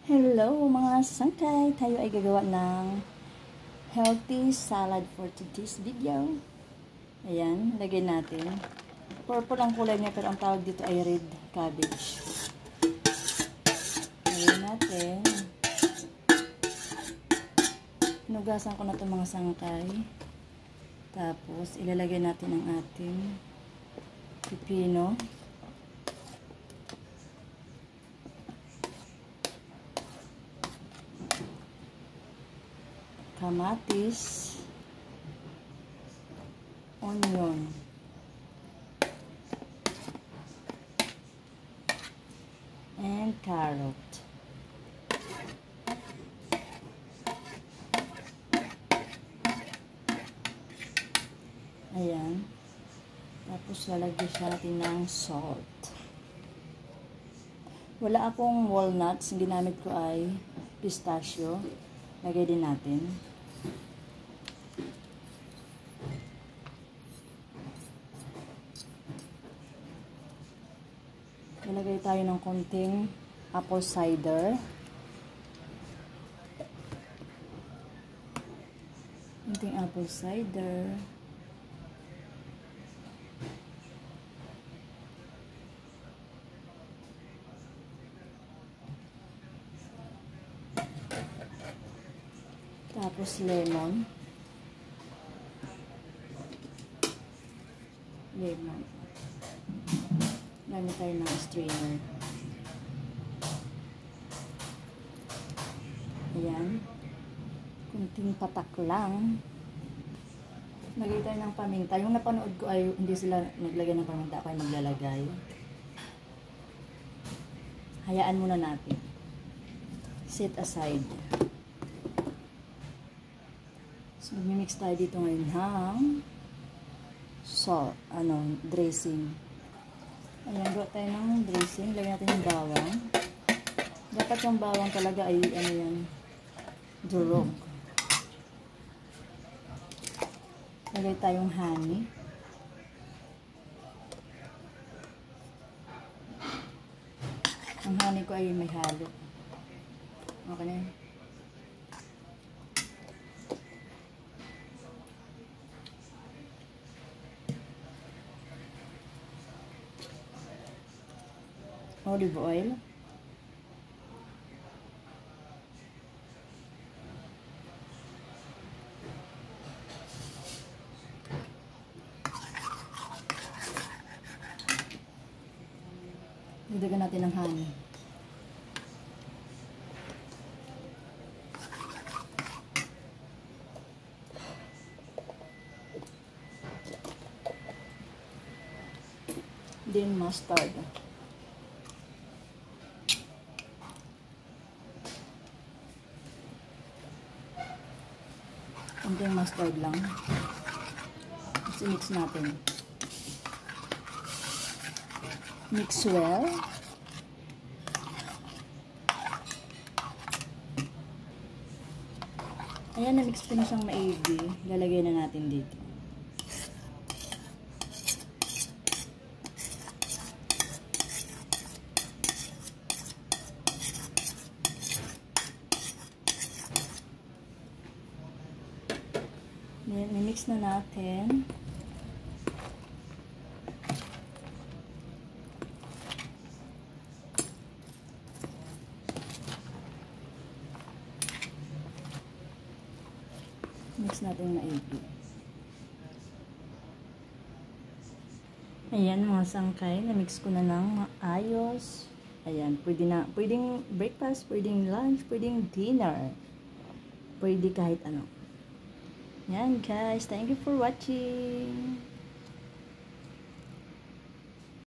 Hello mga sangkay! Tayo ay gagawa ng healthy salad for today's video. Ayan, lagay natin. Purple ang kulay niya pero ang tawag dito ay red cabbage. Lagay natin. Hinugasan ko na itong mga sangkay. Tapos ilalagay natin ang ating pipino. Kamatis, onion, and carrot. Ayan. Tapos lalagyan siya natin ng salt. Wala akong walnuts. Ang ginamit ko ay pistachio. Lagay din natin. Lalagay tayo ng konting apple cider. Konting apple cider. Tapos lemon. Gamit tayo ng strainer. Ayan. Kunting patak lang. Lagay tayo ng paminta. Yung napanood ko ay hindi sila naglagay ng paminta. Ako ay maglalagay. Hayaan muna natin. Set aside. So, mag-mix tayo dito ngayon ng salt, dressing. Ayan, gawa tayo ng dressing. Lagyan natin yung bawang. Dapat yung bawang talaga ay, durog. Lagay tayong honey. Ang honey ko ay may halo. Okay na yun. Olive oil. Dagdagan natin ng honey. Then mustard. Konting mustard lang. Kasi mix natin. Mix well. Ayan, na-mix ko na siyang maigi. Lalagay na natin dito. Mix na natin. Mix natin maigi. Ayan mga sangkay, na-mix ko na ng maayos. Ayan, pwedeng breakfast, pwedeng lunch, pwedeng dinner. Pwede kahit ano. Yan guys, thank you for watching.